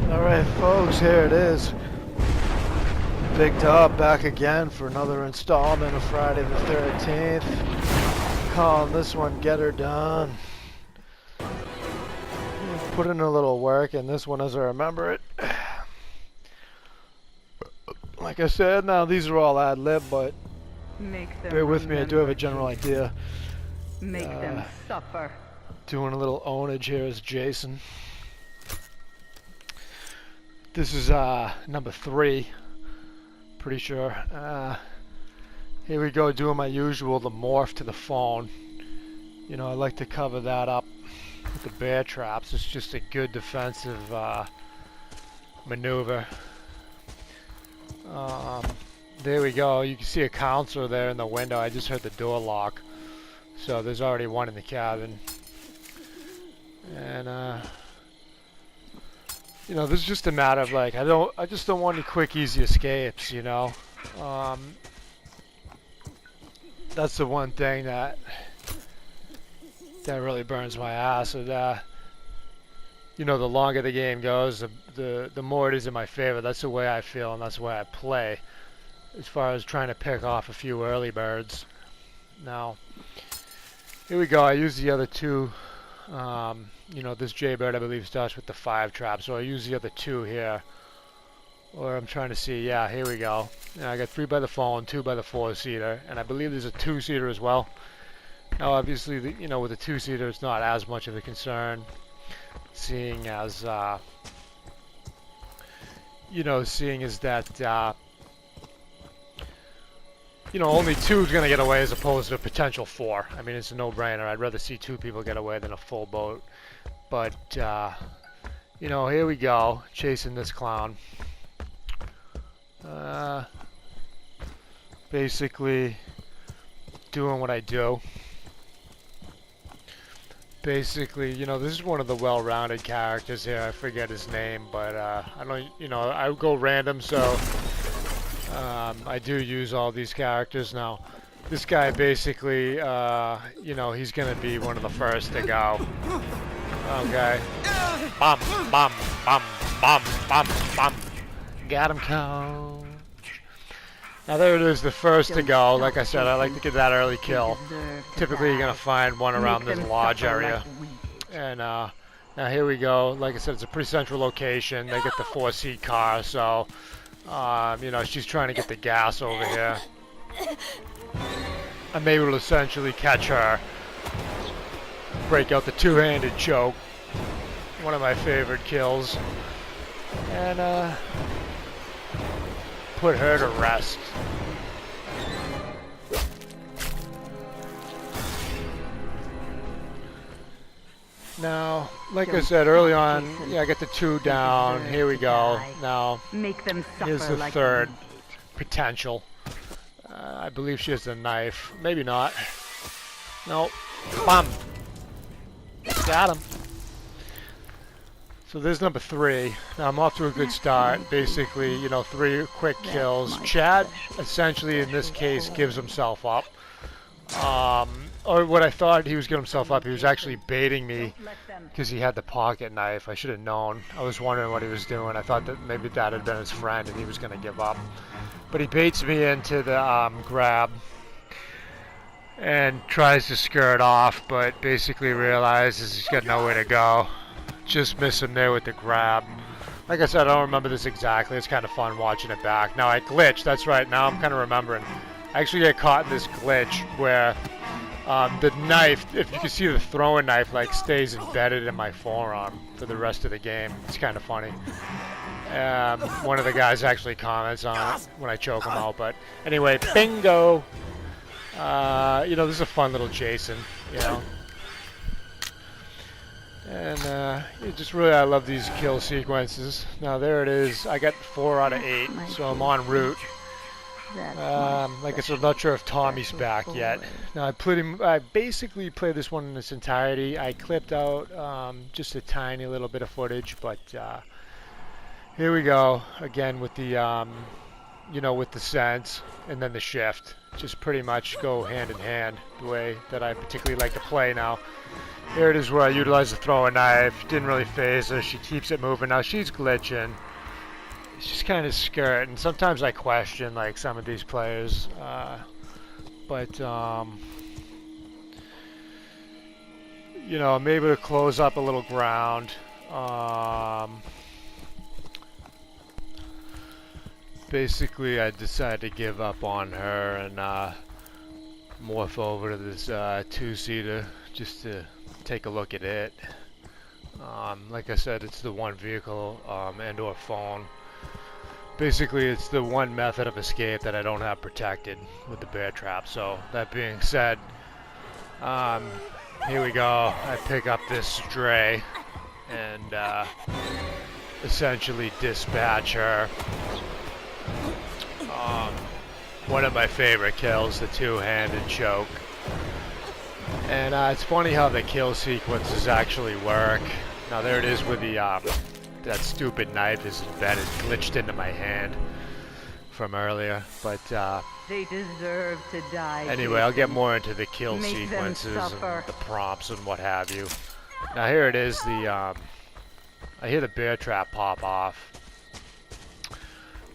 Alright folks, here it is. Big Dub back again for another installment of Friday the 13th. Calling this one Get Her Done. Put in a little work in this one as I remember it. Like I said, now these are all ad-lib, but bear with me, I do have a general idea. Make them suffer. Doing a little ownage here as Jason. This is number 3, pretty sure. Here we go, doing my usual, the morph to the phone. You know, I like to cover that up with the bear traps. It's just a good defensive maneuver. There we go, you can see a counselor there in the window. I just heard the door lock. So there's already one in the cabin. And you know, this is just a matter of like, I just don't want any quick, easy escapes, you know. That's the one thing that really burns my ass. And you know, the longer the game goes, the more it is in my favor. That's the way I feel, and that's the way I play. As far as trying to pick off a few early birds. Now, here we go. I use the other two. You know, this Jaybird I believe starts with the 5 trap, so I use the other 2 here. Or I'm trying to see, yeah, here we go. Now I got 3 by the phone, 2 by the 4-seater, and I believe there's a 2-seater as well. Now obviously, you know, with a 2-seater it's not as much of a concern, seeing as, you know, seeing as that, you know, only 2 is going to get away as opposed to a potential 4. I mean, it's a no-brainer. I'd rather see 2 people get away than a full boat. But, you know, here we go, chasing this clown. Basically doing what I do. Basically, you know, this is one of the well-rounded characters here. I forget his name, but I don't, you know, I go random, so I do use all these characters. Now, this guy basically, you know, he's going to be one of the first to go. Okay. Bum, bum, bum, bum, bum, bum. Got him, coach. Now there it is, the first to go. Like I said, I like to get that early kill. Typically you're going to find one around this lodge area. And now here we go. Like I said, it's a pretty central location. They get the 4-seat car, so, you know, she's trying to get the gas over here. I'm able to essentially catch her. Break out the 2-handed choke. One of my favorite kills. And put her to rest. Now, like I said early on, yeah, I got the 2 down. Here we go. Now, here's the 3rd potential. I believe she has a knife. Maybe not. Nope. Bam. Got him. So there's number 3. Now I'm off to a good start. Basically, you know, 3 quick kills. Chad, essentially in this case, gives himself up. Or what I thought he was giving himself up, he was actually baiting me because he had the pocket knife. I should have known. I was wondering what he was doing. I thought that maybe that had been his friend and he was going to give up. But he baits me into the grab and tries to skirt off, but basically realizes he's got nowhere to go. Just miss him there with the grab. Like I said, I don't remember this exactly. It's kind of fun watching it back. Now I glitched, that's right, now I'm kind of remembering. I actually get caught in this glitch where the knife, if you can see the throwing knife, like stays embedded in my forearm for the rest of the game. It's kind of funny. One of the guys actually comments on it when I choke him out, but anyway, bingo! You know, this is a fun little Jason, you know. And just really, I love these kill sequences. Now there it is. I got 4 out of 8, so I'm en route. Like I said, I'm not sure if Tommy's back yet. Now I basically played this one in its entirety. I clipped out just a tiny little bit of footage, but here we go again with the you know, with the sense and then the shift. just pretty much go hand in hand the way that I particularly like to play now. Here it is where I utilize the throwing knife. Didn't really phase her. She keeps it moving. Now she's glitching. She's kind of scared, and sometimes I question like some of these players. But you know, I'm able to close up a little ground. Basically, I decided to give up on her and morph over to this two-seater just to take a look at it. Like I said, it's the one vehicle and/or phone. Basically, it's the one method of escape that I don't have protected with the bear trap. So that being said, here we go. I pick up this stray and essentially dispatch her. One of my favorite kills, the two-handed choke. And it's funny how the kill sequences actually work. Now there it is with the that stupid knife is embedded, glitched into my hand from earlier. But They deserve to die. anyway, I'll get more into the kill Make them sequences and suffer. the prompts and what have you. Now here it is. I hear the bear trap pop off.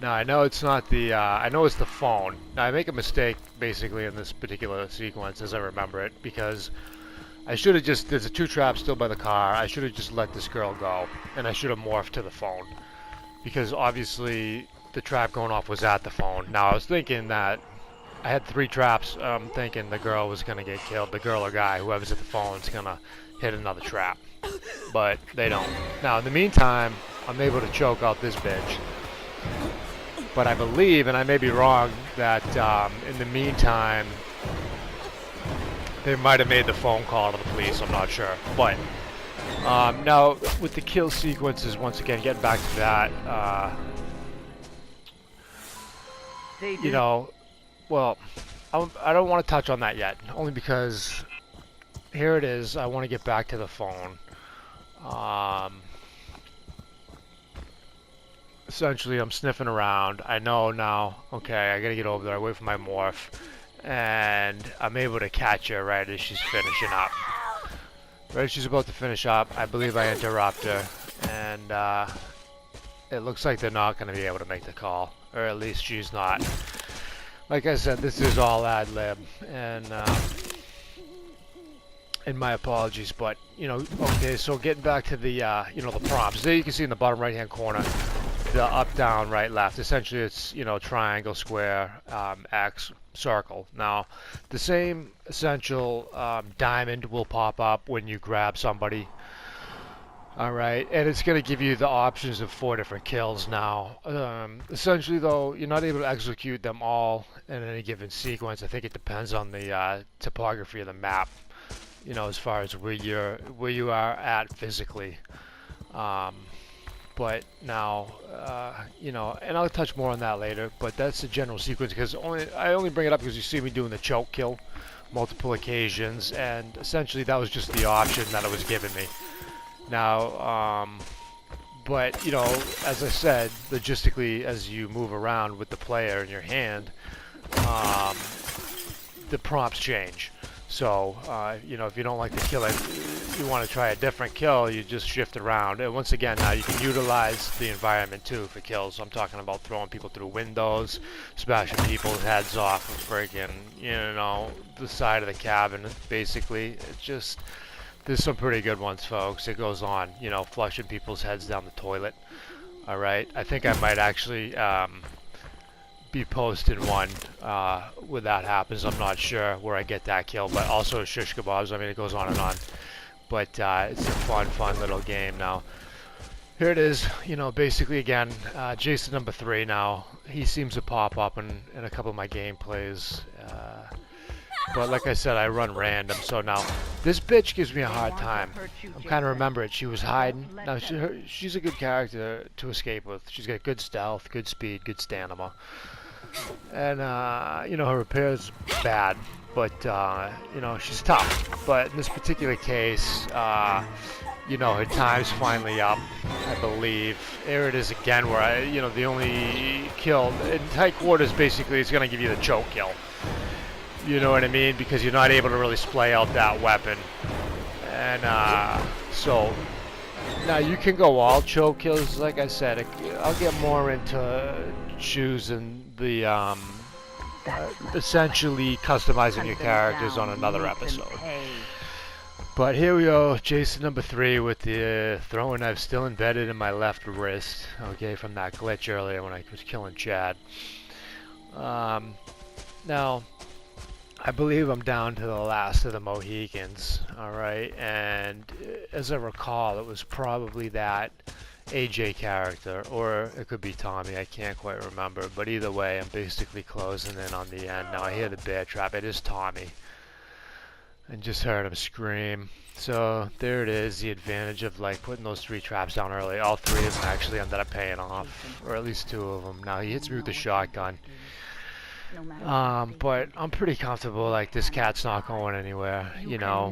Now I know it's not the. I know it's the phone. Now I make a mistake basically in this particular sequence as I remember it, because I should have just. There's a two trap still by the car. I should have just let this girl go, and I should have morphed to the phone, because obviously the trap going off was at the phone. Now I was thinking that I had three traps. Thinking the girl was gonna get killed. The girl or guy, whoever's at the phone, is gonna hit another trap, but they don't. Now in the meantime, I'm able to choke out this bitch. But I believe, and I may be wrong, that in the meantime, they might have made the phone call to the police. I'm not sure. But now, with the kill sequences, once again, getting back to that, you know, well, I don't want to touch on that yet, only because here it is. I want to get back to the phone. Essentially, I'm sniffing around. I know now, okay, I gotta get over there, wait for my morph. And I'm able to catch her right as she's finishing up. Right as she's about to finish up, I believe I interrupt her. And it looks like they're not gonna be able to make the call. Or at least she's not. Like I said, this is all ad-lib. And my apologies, but, you know, okay, so getting back to the, you know, the prompts. There you can see in the bottom right-hand corner, the up, down, right, left. Essentially, it's, you know, triangle, square, X, circle. Now, the same essential diamond will pop up when you grab somebody. All right, and it's going to give you the options of 4 different kills now. Essentially, though, you're not able to execute them all in any given sequence. I think it depends on the topography of the map, you know, as far as where you are at physically. But now, you know, and I'll touch more on that later, but that's the general sequence, because I only bring it up because you see me doing the choke kill multiple occasions, and essentially that was just the option that it was giving me. Now, but, you know, as I said, logistically, as you move around with the player in your hand, the prompts change. So, you know, if you don't like the kill, you want to try a different kill, you just shift around. And once again, now you can utilize the environment too for kills. I'm talking about throwing people through windows, smashing people's heads off of freaking, you know, the side of the cabin. Basically, it's just, there's some pretty good ones, folks. It goes on, you know, flushing people's heads down the toilet. All right, I think I might actually be posting one when that happens. I'm not sure where I get that kill, but also shish kebabs. I mean, it goes on and on. But it's a fun little game. Now, here it is. You know, basically again, Jason number 3 now. He seems to pop up in a couple of my gameplays. But like I said, I run random. So now, this bitch gives me a hard time. I'm kind of remembering she was hiding. Now, she's a good character to escape with. She's got good stealth, good speed, good stamina. And, you know, her repair's bad, but, you know, she's tough. But in this particular case, you know, her time's finally up, I believe. Here it is again where you know, the only kill in tight quarters basically is going to give you the choke kill. You know what I mean? Because you're not able to really splay out that weapon. And so now you can go all choke kills. Like I said, I'll get more into choosing the essentially customizing your characters on another episode. But here we go, Jason number 3 with the throwing knife still embedded in my left wrist. Okay, from that glitch earlier when I was killing Chad. Now, I believe I'm down to the last of the Mohicans, alright, and as I recall, it was probably that AJ character, or it could be Tommy, I can't quite remember, but either way, I'm basically closing in on the end. Now I hear the bear trap, it is Tommy, and just heard him scream. So there it is, the advantage of like putting those 3 traps down early. All 3 of them actually ended up paying off, or at least 2 of them. Now he hits me with the shotgun. But I'm pretty comfortable, like this cat's not going anywhere, you know.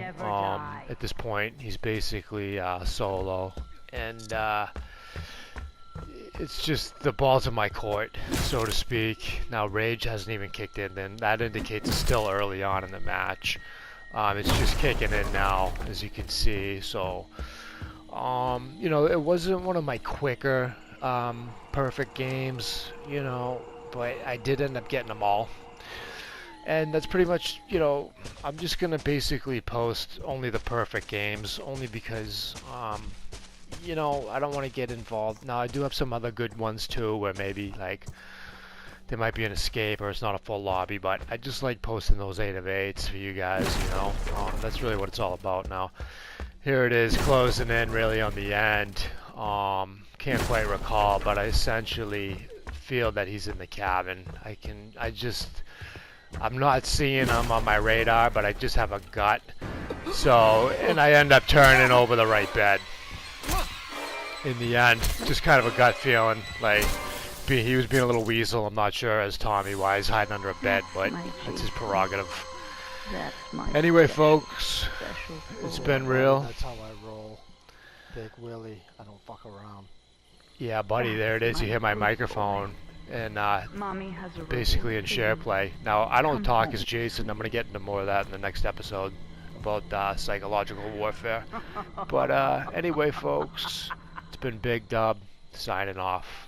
At this point he's basically solo, and it's just the ball's in my court, so to speak. Now rage hasn't even kicked in, then that indicates it's still early on in the match. It's just kicking in now, as you can see. So you know, it wasn't one of my quicker perfect games, you know, but I did end up getting them all. And that's pretty much, you know, I'm just going to basically post only the perfect games, only because, you know, I don't want to get involved. Now, I do have some other good ones too, where maybe, like, there might be an escape or it's not a full lobby, but I just like posting those 8 of 8s for you guys, you know. That's really what it's all about now. Here it is, closing in really on the end. Can't quite recall, but I essentially feel that he's in the cabin. I'm not seeing him on my radar, but I just have a gut. So, and I end up turning over the right bed. In the end, just kind of a gut feeling, like he was being a little weasel. I'm not sure as Tommy why he's hiding under a bed, but that's his prerogative. Anyway, folks, it's been real. That's how I roll. Big Willie, I don't fuck around. Yeah, buddy, there it is. You hear my microphone, and basically in share play. Now, I don't talk as Jason. I'm going to get into more of that in the next episode about psychological warfare. But anyway, folks, it's been Big Dub signing off.